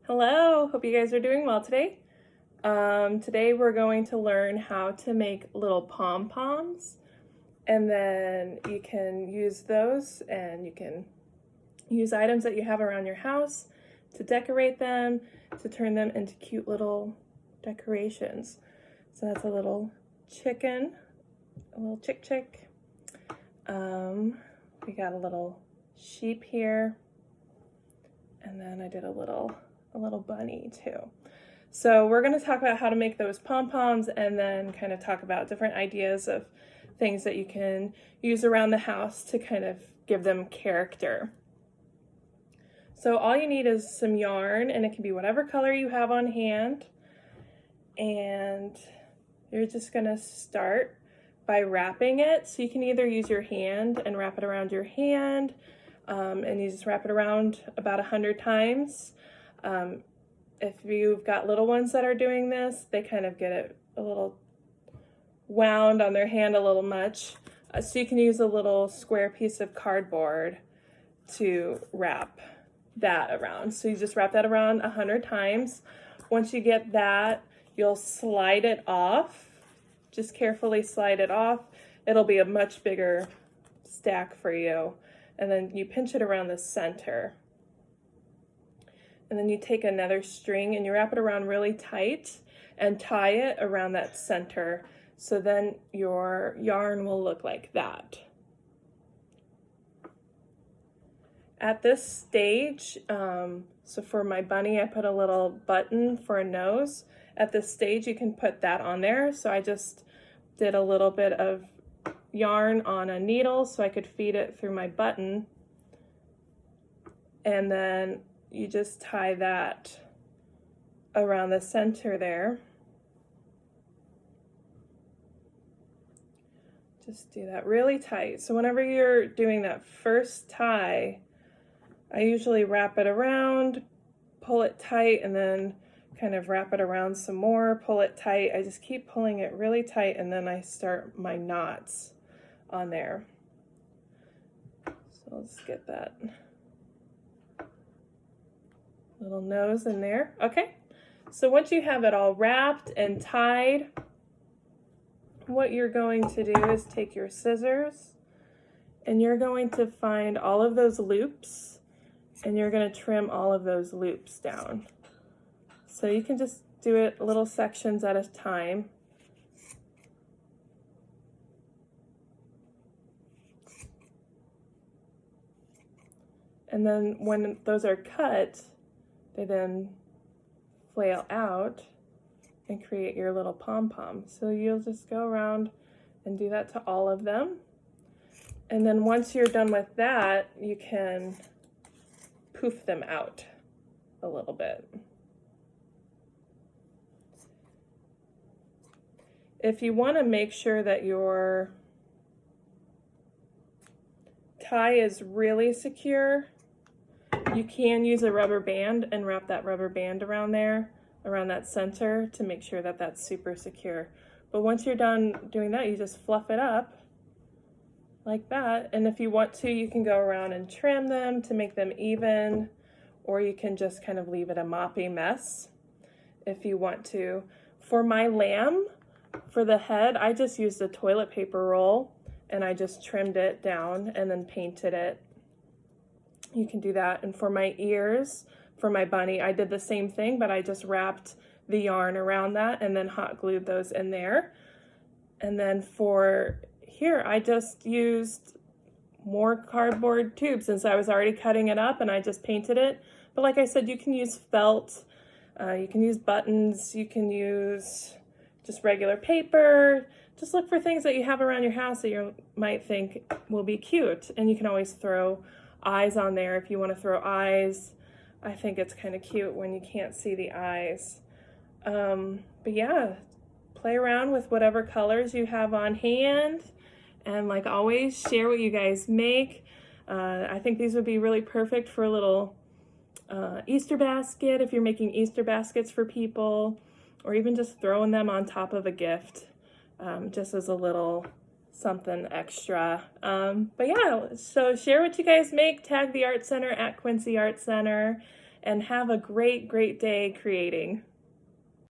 Hello, hope you guys are doing well today. Today we're going to learn how to make little pom-poms, and then you can use those and you can use items that you have around your house to decorate them, to turn them into cute little decorations. So that's a little chicken, a little chick. We got a little sheep here, and then I did a little bunny too. So we're going to talk about how to make those pom-poms and then kind of talk about different ideas of things that you can use around the house to kind of give them character. So all you need is some yarn, and it can be whatever color you have on hand. And you're just going to start by wrapping it. So you can either use your hand and wrap it around your hand, and you just wrap it around about 100 times. If you've got little ones that are doing this, they kind of get it a little wound on their hand a little much. So you can use a little square piece of cardboard to wrap that around. So you just wrap that around 100 times. Once you get that, you'll slide it off. Just carefully slide it off. It'll be a much bigger stack for you. And then you pinch it around the center. And then you take another string and you wrap it around really tight and tie it around that center. So then your yarn will look like that. At this stage, so for my bunny, I put a little button for a nose. At this stage, you can put that on there. So I just did a little bit of yarn on a needle so I could feed it through my button. And then you just tie that around the center there. Just do that really tight. So whenever you're doing that first tie, I usually wrap it around, pull it tight, and then kind of wrap it around some more, pull it tight. I just keep pulling it really tight, and then I start my knots on there. So let's get that little nose in there. Okay, so once you have it all wrapped and tied, what you're going to do is take your scissors and you're going to find all of those loops and you're going to trim all of those loops down. So you can just do it little sections at a time. And then when those are cut, they then flail out and create your little pom-pom. So you'll just go around and do that to all of them. And then once you're done with that, you can poof them out a little bit. If you want to make sure that your tie is really secure, you can use a rubber band and wrap that rubber band around there, around that center, to make sure that that's super secure. But once you're done doing that, you just fluff it up like that. And if you want to, you can go around and trim them to make them even, or you can just kind of leave it a moppy mess if you want to. For my lamb, for the head, I just used a toilet paper roll and I just trimmed it down and then painted it. You can do that. And for my ears, for my bunny, I did the same thing, but I just wrapped the yarn around that and then hot glued those in there. And then for here, I just used more cardboard tubes since I was already cutting it up, and I just painted it. But like I said, you can use felt, you can use buttons, you can use just regular paper. Just look for things that you have around your house that you might think will be cute. And you can always throw eyes on there if you want to throw eyes. I think it's kind of cute when you can't see the eyes. But yeah, play around with whatever colors you have on hand. And like always, share what you guys make. I think these would be really perfect for a little Easter basket if you're making Easter baskets for people, or even just throwing them on top of a gift, just as a little something extra. But yeah, so share what you guys make, tag the Art Center at Quincy Art Center, and have a great, great day creating.